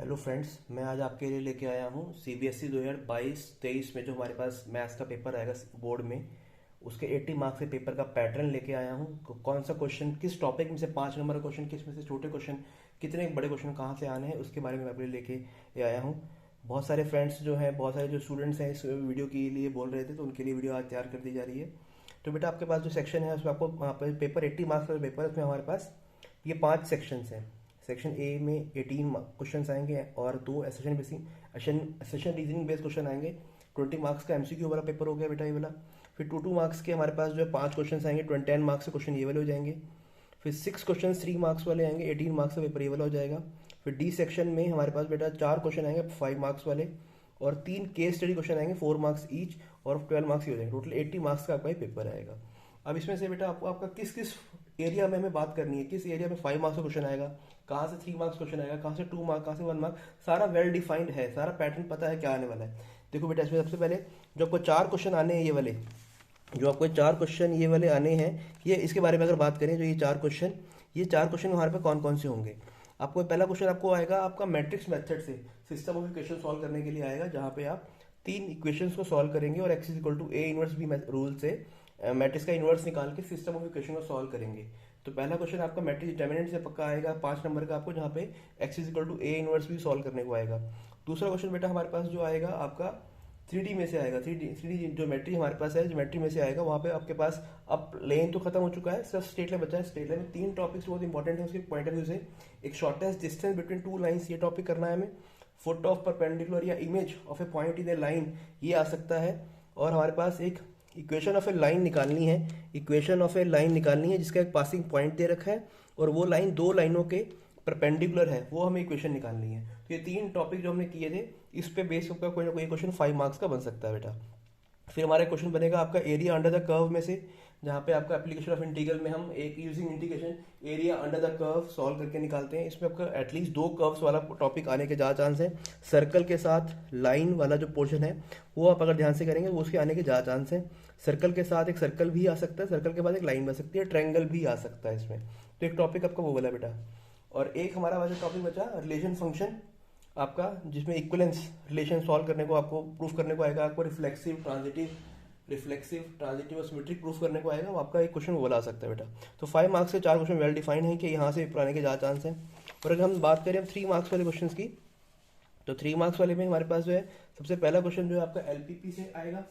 Hello friends, मैं आज आपके लिए लेके आया हूँ सीबीएसई 2022-23 में जो हमारे पास मैथ्स का पेपर आएगा बोर्ड में। उसके 80 मार्क्स के पेपर का पैटर्न लेके आया हूँ। कौन सा क्वेश्चन किस टॉपिक में से 5 नंबर का क्वेश्चन, किस में से छोटे क्वेश्चन, कितने बड़े क्वेश्चन कहाँ से आने हैं, उसके बारे में मैं आपके लिए लेके आया हूँ। बहुत सारे फ्रेंड्स जो हैं, बहुत सारे जो स्टूडेंट्स हैं इस वीडियो के लिए बोल रहे थे, तो उनके लिए वीडियो आज तैयार कर दी जा रही है। तो बेटा आपके पास जो सेक्शन है उसमें आपको वहाँ पर पेपर 80 मार्क्स का पेपर है, उसमें हमारे पास ये 5 सेक्शंस हैं। सेक्शन ए में 18 क्वेश्चन आएंगे और 2 सेशन रीजनिंग बेस्ड क्वेश्चन आएंगे। 20 मार्क्स का एमसीक्यू वाला पेपर हो गया बेटा ये वाला। फिर 2 मार्क्स के हमारे पास जो है 5 क्वेश्चन आएंगे। 10 मार्क्स के क्वेश्चन ये वाले हो जाएंगे। फिर 6 क्वेश्चन 3 मार्क्स वाले आएंगे। 18 मार्क्स का पेपर ये वाला हो जाएगा। फिर डी सेक्शन में हमारे पास बेटा 4 क्वेश्चन आएंगे 5 मार्क्स वाले, और 3 केस स्टडी क्वेश्चन आएंगे 4 मार्क्स ईच, और 12 मार्क्स ही हो जाएंगे। टोटल 80 मार्क्स का आपका ये पेपर आएगा। अब इसमें से बेटा आपको आपका किस किस एरिया में हमें बात करनी है, किस एरिया में 5 मार्क्स का क्वेश्चन आएगा, कहाँ से 3 मार्क्स क्वेश्चन आएगा, कहाँ से 2 मार्क्स, कहाँ से 1 मार्क, सारा वेल डिफाइंड है, सारा पैटर्न पता है क्या आने वाला है। देखो बेटा, इसमें सबसे पहले जो आपको 4 क्वेश्चन आने हैं, ये वाले जो आपको 4 क्वेश्चन ये वाले आने हैं, ये इसके बारे में अगर बात करें, जो ये चार क्वेश्चन हमारे पे कौन कौन से होंगे। आपको पहला क्वेश्चन आपको आएगा आपका मैट्रिक्स मेथड से सिस्टम ऑफ इक्वेशन सॉल्व करने के लिए आएगा, जहाँ पे आप 3 इक्वेशंस को सॉल्व करेंगे और x equal to A inverse B rule से मैट्रिक्स का इनवर्स निकाल के सिस्टम ऑफ इक्वेशन को सॉल्व करेंगे। तो पहला क्वेश्चन आपका मैट्रिक्स डिटर्मिनेंट से पक्का आएगा 5 नंबर का आपको, जहाँ पे x equal to A inverse B solve करने को आएगा। दूसरा क्वेश्चन बेटा हमारे पास जो आएगा आपका 3D में से आएगा। 3D ज्योमेट्री हमारे पास है, ज्योमेट्री में से आएगा। वहाँ पे आपके पास अब लेन तो खत्म हो चुका है, सिर्फ स्ट्रेट लाइन बचा है। स्ट्रेट लाइन में 3 टॉपिक्स बहुत इंपॉर्टेंट है उसके पॉइंट ऑफ व्यू से। एक शॉर्टेस्ट डिस्टेंस बिटवीन 2 लाइन्स, ये टॉपिक करना है हमें। फुट ऑफ परपेंडिकुलर या image of A point in A line, ये आ सकता है। और हमारे पास एक इक्वेशन ऑफ ए लाइन निकालनी है। इक्वेशन ऑफ ए लाइन निकालनी है जिसका एक पासिंग पॉइंट दे रखा है और वो लाइन 2 लाइनों के परपेंडिकुलर है, वो हमें इक्वेशन निकालनी है। तो ये 3 टॉपिक जो हमने किए थे, इस पे बेस होकर कोई ना कोई क्वेश्चन 5 मार्क्स का बन सकता है बेटा। फिर हमारा क्वेश्चन बनेगा आपका एरिया अंडर द कर्व में से, जहाँ पे आपका एप्लीकेशन ऑफ इंटीग्रल में हम एक using integration area under the curve solve करके निकालते हैं। इसमें आपका एटलीस्ट 2 कर्व्स वाला टॉपिक आने के ज़्यादा चांस है। सर्कल के साथ लाइन वाला जो पोर्शन है वो आप अगर ध्यान से करेंगे वो उसके आने के ज़्यादा चांस है। सर्कल के साथ एक सर्कल भी आ सकता है, सर्कल के बाद एक लाइन बन सकती है, ट्रायंगल भी आ सकता है इसमें। तो एक टॉपिक आपका वो वाला बेटा। और एक हमारा वाला टॉपिक बचा रिलेशन फंक्शन आपका, जिसमें इक्वलेंस रिलेशन सॉल्व करने को आपको प्रूफ करने को आएगा। आपको रिफ्लेक्सिव ट्रांजिटिव और सिमेट्रिक प्रूफ करने को आएगा। वो आपका एक क्वेश्चन वो ला सकता है बेटा। तो 5 मार्क्स से 4 क्वेश्चन वेल डिफाइंड है कि यहाँ से पुराने के ज़्यादा चांस है। और अगर हम बात करें 3 मार्क्स वाले क्वेश्चन की, तो 3 मार्क्स वाले में हमारे पास जो है सबसे पहला क्वेश्चन जो है आपका एलपीपी से आएगा।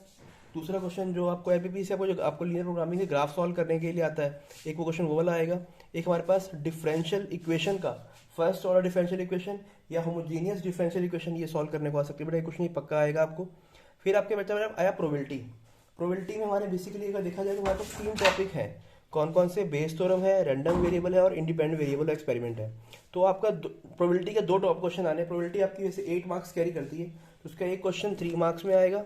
दूसरा क्वेश्चन जो आपको एलपीपी से आपको लीनियर प्रोग्रामिंग के ग्राफ सॉल्व करने के लिए आता है, एक वो क्वेश्चन वो वाला आएगा। एक हमारे पास डिफरेंशियल इक्वेशन का फर्स्ट ऑर्डर डिफरेंशियल इक्वेशन या होमोजीनियस डिफरेंशियल इक्वेशन, ये सॉल्व करने को आ सकती है बेटा। ये क्वेश्चन ये पक्का आएगा आपको। फिर आपके बच्चा आया प्रोबेबिलिटी में हमारे बेसिकली अगर देखा जाए तो हमारे पास 3 टॉपिक हैं। कौन कौन से? बेस थ्योरम है, रैंडम वेरिएबल है और इंडिपेंडेंट वेरिएबल एक्सपेरिमेंट है। तो आपका प्रोबेबिलिटी के 2 टॉप क्वेश्चन आने। प्रोबेबिलिटी आपकी वैसे 8 मार्क्स कैरी करती है, तो उसका एक क्वेश्चन 3 मार्क्स में आएगा,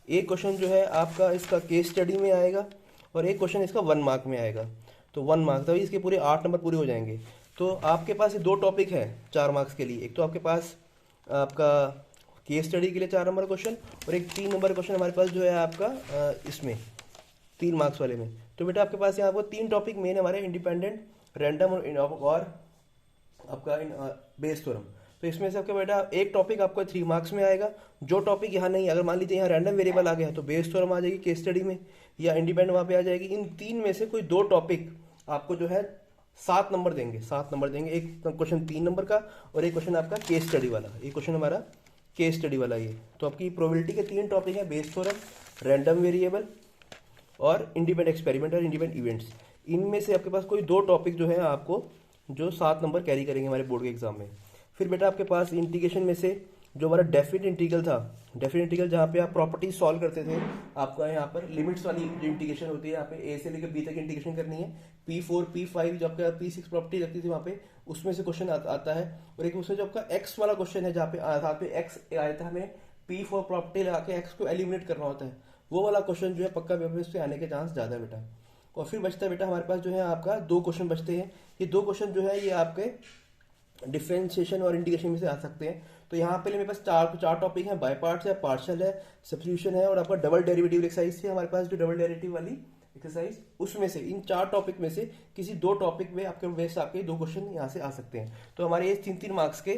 एक क्वेश्चन जो है आपका इसका केस स्टडी में आएगा, और एक क्वेश्चन इसका 1 मार्क में आएगा। तो 1 मार्क, तभी इसके पूरे 8 नंबर पूरे हो जाएंगे। तो आपके पास ये 2 टॉपिक हैं 4 मार्क्स के लिए। एक तो आपके पास आपका केस स्टडी के लिए 4 नंबर क्वेश्चन, और एक 3 नंबर क्वेश्चन हमारे पास जो है आपका इसमें 3 मार्क्स वाले में। तो बेटा आपके पास यहाँ आपको 3 टॉपिक मेन हमारे इंडिपेंडेंट, रैंडम और आपका बेस थ्योरम। तो इसमें से आपका बेटा एक टॉपिक आपको 3 मार्क्स में आएगा। जो टॉपिक यहाँ नहीं, अगर मान लीजिए यहाँ रैंडम वेरिएबल आ गया तो बेस थ्योरम आ जाएगी केस स्टडी में, या इंडिपेंडेंट वहाँ पे आ जाएगी। इन 3 में से कोई 2 टॉपिक आपको जो है 7 नंबर देंगे, 7 नंबर देंगे। एक क्वेश्चन 3 नंबर का और एक क्वेश्चन आपका केस स्टडी वाला, एक क्वेश्चन हमारा केस स्टडी वाला ये। तो आपकी प्रोबेबिलिटी के 3 टॉपिक है, बेस थ्योरम, रैंडम वेरिएबल और इंडिपेंडेंट एक्सपेरिमेंट और इंडिपेंडेंट इवेंट्स। इनमें से आपके पास कोई 2 टॉपिक जो है आपको जो 7 नंबर कैरी करेंगे हमारे बोर्ड के एग्जाम में। फिर बेटा आपके पास इंटीग्रेशन में से जो हमारा डेफिनेट इंटीग्रल था, डेफिनेट इंटीग्रल जहाँ पे आप प्रॉपर्टीज सॉल्व करते थे, आपका यहाँ पर लिमिट्स वाली जो इंटीग्रेशन होती है, यहाँ पे ए से लेकर बी तक इंटीग्रेशन करनी है। P4 P5 जो आपका P6 प्रॉपर्टी लगती थी वहाँ पे, उसमें से क्वेश्चन आता है। और एक उसमें जो आपका एक्स वाला क्वेश्चन है, जहाँ पे यहाँ पे एक्स आया था, हमें P4 प्रॉपर्टी लगा के एक्स को एलिमिनेट करना होता है, वो वाला क्वेश्चन जो है पक्का पेपर से आने के चांस ज़्यादा है बेटा। और फिर बचता है बेटा हमारे पास जो है आपका 2 क्वेश्चन बचते हैं। ये 2 क्वेश्चन जो है ये आपके डिफरेंशिएशन और इंटीग्रेशन में से आ सकते हैं। तो यहाँ पे मेरे पास चार टॉपिक हैं, बाय पार्ट्स है, पार्शियल है, सब्स्टिट्यूशन है, और आपका डबल डेरिवेटिव एक्सरसाइज है हमारे पास, जो डबल डेरिवेटिव वाली एक्सरसाइज, उसमें से इन 4 टॉपिक में से किसी 2 टॉपिक में आपके वेस्ट आपके 2 क्वेश्चन यहाँ से आ सकते हैं। तो हमारे ये 3-3 मार्क्स के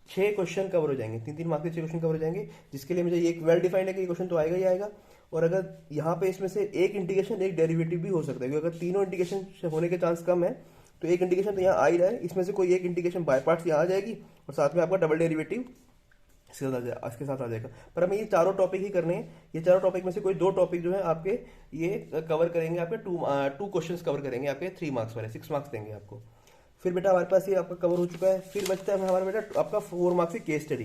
6 क्वेश्चन कवर हो जाएंगे, 3-3 मार्क्स के 6 क्वेश्चन कवर हो जाएंगे, जिसके लिए मुझे ये एक वेल डिफाइंड है कि ये क्वेश्चन तो आएगा ही आएगा। और अगर यहाँ पे इसमें से एक इंटीग्रेशन एक डेरिवेटिव भी हो सकता है, क्योंकि अगर तीनों इंटीग्रेशन होने के चांस कम है तो एक इंटीग्रेशन तो यहाँ आ ही रहा है, इसमें से कोई एक इंटीग्रेशन बाय पार्ट्स यहाँ आ जाएगी और साथ में आपका डबल डेरिवेटिव इसके साथ आ जाएगा। पर हमें ये चारों टॉपिक ही करने हैं, ये चारों टॉपिक में से कोई 2 टॉपिक जो है आपके ये कवर करेंगे, आपके 2 क्वेश्चंस कवर करेंगे, आपके 3 मार्क्स वाले, 6 मार्क्स देंगे आपको। फिर बेटा हमारे पास ये आपका कवर हो चुका है। फिर बचता है हमारा बेटा आपका 4 मार्क्स की केस स्टडी।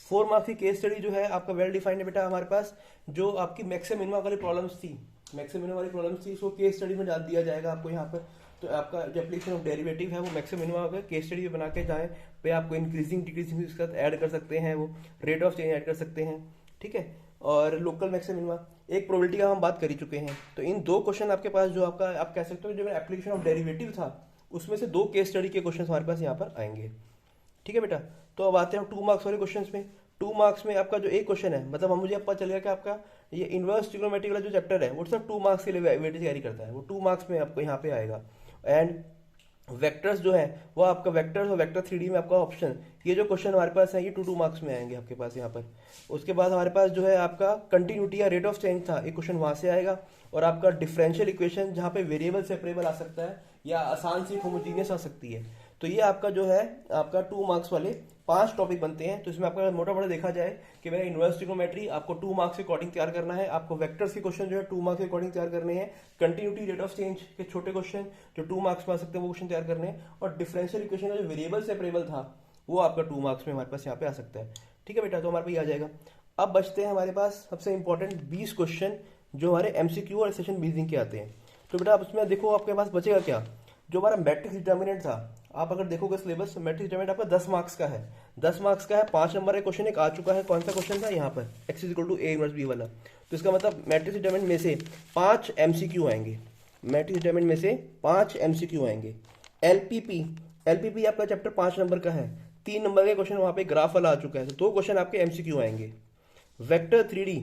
4 मार्क्स की केस स्टडी जो है आपका वेल डिफाइंड है बेटा हमारे पास। जो आपकी मैक्सिमम मिनिमम वाली प्रॉब्लम्स थी, उसको केस स्टडी में डाल दिया जाएगा आपको यहाँ पर। तो आपका जो एप्लीकेशन ऑफ डेरिवेटिव है वो मैक्सिमम मिनिमम अगर केस स्टडी बना के जाए पे आपको इंक्रीजिंग डिक्रीजिंग इसके साथ ऐड कर सकते हैं, वो रेट ऑफ चेंज ऐड कर सकते हैं, ठीक है। और लोकल मैक्सिमम मिनिमम, एक प्रोबेबिलिटी का हम बात कर ही चुके हैं। तो इन 2 क्वेश्चन आपके पास जो आपका आप कह सकते हो जो एप्लीकेशन ऑफ डेरिवेटिव था उसमें से 2 केस स्टडी के क्वेश्चन हमारे पास यहाँ पर आएंगे, ठीक है बेटा। तो अब आते हैं 2 मार्क्स वाले क्वेश्चन में। 2 मार्क्स में आपका जो एक क्वेश्चन है, मतलब हम मुझे पता चल गया कि आपका ये इनवर्स ट्रिग्नोमेट्री वाला जो चैप्टर है वो सिर्फ 2 मार्क्स के लिए वेटेज कैरी करता है, वो 2 मार्क्स में आपको यहाँ पे आएगा। एंड वेक्टर्स जो है वो आपका वेक्टर्स और वेक्टर 3D में आपका ऑप्शन, ये जो क्वेश्चन हमारे पास है ये 2 मार्क्स में आएंगे आपके पास यहाँ पर। उसके बाद हमारे पास जो है आपका कंटिन्यूटी या रेट ऑफ चेंज था, एक क्वेश्चन वहां से आएगा। और आपका डिफरेंशियल इक्वेशन जहाँ पे वेरिएबल सेपरेबल आ सकता है या आसान सी होमोजीनियस आ सकती है। तो ये आपका जो है आपका 2 मार्क्स वाले 5 टॉपिक बनते हैं। तो इसमें आपका मोटा मोटा देखा जाए कि मेरा इनवर्स ट्रिग्नोमेट्री आपको 2 मार्क्स के अकॉर्डिंग तैयार करना है, आपको वेक्टर्स के क्वेश्चन जो है 2 मार्क्स के अकॉर्डिंग तैयार करने हैं, कंटिन्यूटी रेट ऑफ चेंज के छोटे क्वेश्चन जो 2 मार्क्स में आ सकते हैं वो क्वेश्चन तैयार करने हैं, और डिफरेंशियल इक्वेशन का जो वेरिएबल सेपरेबल था वो आपका 2 मार्क्स में हमारे पास यहाँ पे आ सकता है, ठीक है बेटा। तो हमारे पास ये आ जाएगा। अब बचते हैं हमारे पास सबसे इंपॉर्टेंट 20 क्वेश्चन जो हमारे एमसीक्यू और सेशन बेसिंग के आते हैं। तो बेटा अब उसमें देखो आपके पास बचेगा क्या, जो हमारा मैट्रिक्स डिटर्मिनेंट था, आप अगर देखोगे सिलेबस मैट्रिक्स डिटर्मिनेंट आपका 10 मार्क्स का है, 10 मार्क्स का है। 5 नंबर का क्वेश्चन एक आ चुका है, कौन सा क्वेश्चन था यहाँ पर x = a इनवर्स b वाला। तो इसका मतलब मैट्रिक्स डिटर्मिनेंट में से 5 एमसीक्यू आएंगे, मैट्रिक्स डिटर्मिनेंट में से 5 एमसीक्यू आएंगे। एलपीपी आपका चैप्टर 5 नंबर का है, 3 नंबर का क्वेश्चन वहां पे ग्राफ वाला आ चुका है, तो 2 क्वेश्चन आपके एमसीक्यू आएंगे। वेक्टर 3D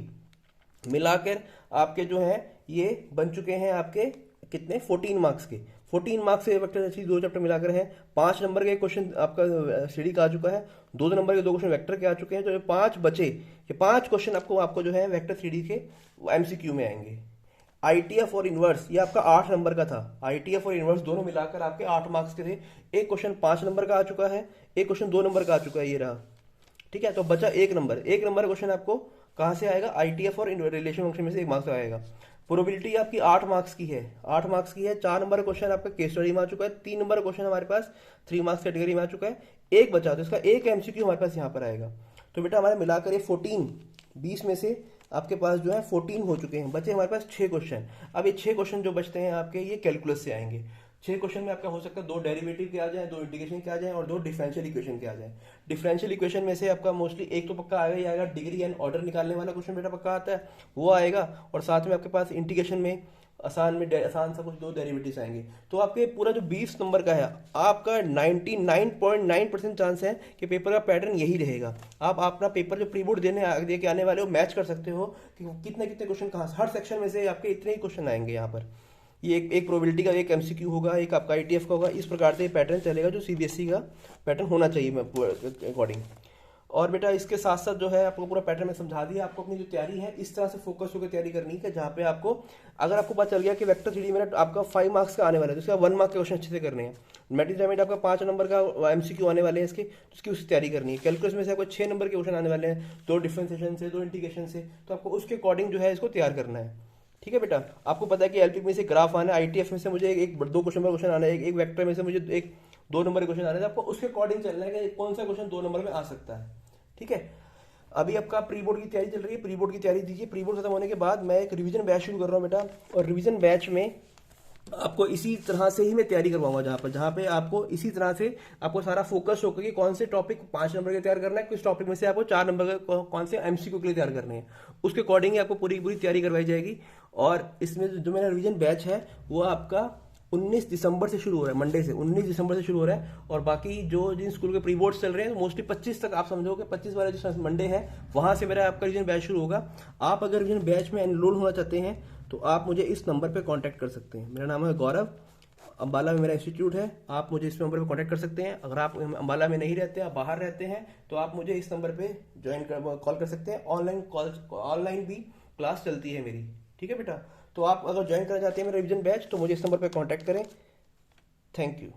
मिलाकर आपके जो है ये बन चुके हैं आपके कितने 14 मार्क्स के, 14 मार्क्स से वेक्टर अच्छी 2 चैप्टर मिलाकर है। 5 नंबर के क्वेश्चन आपका सीडी का आ चुका है, 2 नंबर के 2 क्वेश्चन वेक्टर के आ चुके हैं। तो 5 बचे, ये 5 क्वेश्चन आपको जो है वेक्टर 3D के एमसीक्यू में आएंगे। आईटीएफ और इनवर्स ये आपका 8 नंबर का था, आईटीएफ और इनवर्स दोनों मिलाकर आपके 8 मार्क्स के थे। एक क्वेश्चन 5 नंबर का आ चुका है, एक क्वेश्चन 2 नंबर का आ चुका है, ये रहा, ठीक है। तो बचा 1 नंबर, 1 नंबर क्वेश्चन आपको कहां से आएगा, आईटीएफ और रिलेशन फंक्शन में से 1 मार्क्स आएगा। प्रोबेबिलिटी आपकी 8 मार्क्स की है, 8 मार्क्स की है। 4 नंबर क्वेश्चन आपका केस स्टडी में आ चुका है, 3 नंबर क्वेश्चन हमारे पास 3 मार्क्स कैटेगरी में आ चुका है, एक बचा, तो इसका एक एमसीक्यू हमारे पास यहाँ पर आएगा। तो बेटा हमारे मिलाकर ये 14, 20 में से आपके पास जो है 14 हो चुके हैं, बचे हमारे पास 6 क्वेश्चन। अब ये 6 क्वेश्चन जो बचते हैं आपके ये कैलकुलस से आएंगे। 6 क्वेश्चन में आपका हो सकता है 2 डेरिवेटिव के आ जाए, 2 इंटीग्रेशन के आ जाए और 2 डिफरेंशियल इक्वेशन के आ जाए। डिफरेंशियल इक्वेशन में से आपका मोस्टली एक तो पक्का आएगा ही आएगा, डिग्री एंड ऑर्डर निकालने वाला क्वेश्चन बेटा पक्का आता है, वो आएगा। और साथ में आपके पास इंटीग्रेशन में आसान सा कुछ 2 डेरिवेटिव्स आएंगे। तो आपके पूरा जो 20 नंबर का है आपका 99.9% चांस है कि पेपर का पैटर्न यही रहेगा। आप अपना पेपर जो प्री बोर्ड दे के आने वाले हो मैच कर सकते हो कि कितने कितने क्वेश्चन कहाँ, हर सेक्शन में से आपके इतने ही क्वेश्चन आएंगे यहाँ पर। ये एक प्रोबेबिलिटी का, एक एमसीक्यू होगा, एक आपका आईटीएफ का होगा। इस प्रकार से ये पैटर्न चलेगा जो सीबीएसई का पैटर्न होना चाहिए अकॉर्डिंग। और बेटा इसके साथ साथ जो है आपको पूरा पैटर्न में समझा दिया। आपको अपनी जो तैयारी है इस तरह से फोकस होकर तैयारी करनी है, जहाँ पे आपको अगर आपको पता चल गया कि वेक्टर 3D में आपका 5 मार्क्स का आने वाला है तो इसका 1 मार्क के क्वेश्चन अच्छे से करने हैं। मैट्रिक्स डिटरमिनेंट आपका 5 नंबर का एमसीक्यू आने वाले हैं इसके, तो उसकी उसकी तैयारी करनी है। कैलकुलस में से आपको 6 नंबर के क्वेश्चन आने वाले हैं, 2 डिफरेंशिएशन से, 2 इंटीग्रेशन से, तो आपको उसके अकॉर्डिंग जो है इसको तैयार करना है, ठीक है बेटा। आपको पता है कि एलपी में से ग्राफ आना है, आईटीएफ में से मुझे 2 क्वेश्चन आना है, एक वेक्टर में से मुझे 2 नंबर के क्वेश्चन आना है। आपको उसके अकॉर्डिंग चलना है कि कौन सा क्वेश्चन 2 नंबर में आ सकता है, ठीक है। अभी आपका प्री बोर्ड की तैयारी चल रही है, प्री बोर्ड की तैयारी दीजिए। प्री बोर्ड खत्म होने के बाद मैं एक रिवीजन बैच शुरू कर रहा हूँ बेटा, और रिवीजन बैच में आपको इसी तरह से ही मैं तैयारी करवाऊंगा, जहाँ पे आपको इसी तरह से आपको सारा फोकस होगा कि कौन से टॉपिक 5 नंबर के तैयार करना है, किस टॉपिक में से आपको 4 नंबर के कौन से एमसीक्यू के लिए तैयार करने हैं, उसके अकॉर्डिंग ही आपको पूरी तैयारी करवाई जाएगी। और इसमें जो मेरा रिवीजन बैच है वो आपका 19 दिसंबर से शुरू हो रहा है, मंडे से 19 दिसंबर से शुरू हो रहा है। और बाकी जो जिन स्कूल के प्री बोर्ड्स चल रहे हैं मोस्टली 25 तक आप समझोगे, 25 वाला जो मंडे है वहां से मेरा आपका रिवीजन बैच शुरू होगा। आप अगर रिवीजन बैच में एनरोल होना चाहते हैं तो आप मुझे इस नंबर पे कांटेक्ट कर सकते हैं। मेरा नाम है गौरव, अम्बाला में मेरा इंस्टीट्यूट है। आप मुझे इस नंबर पे कांटेक्ट कर सकते हैं। अगर आप अम्बाला में नहीं रहते, आप बाहर रहते हैं, तो आप मुझे इस नंबर पे कॉल कर सकते हैं। ऑनलाइन भी क्लास चलती है मेरी, ठीक है बेटा। तो आप अगर ज्वाइन करना चाहते हैं मेरा रिवीजन बैच, तो मुझे इस नंबर पे कांटेक्ट करें। Thank you.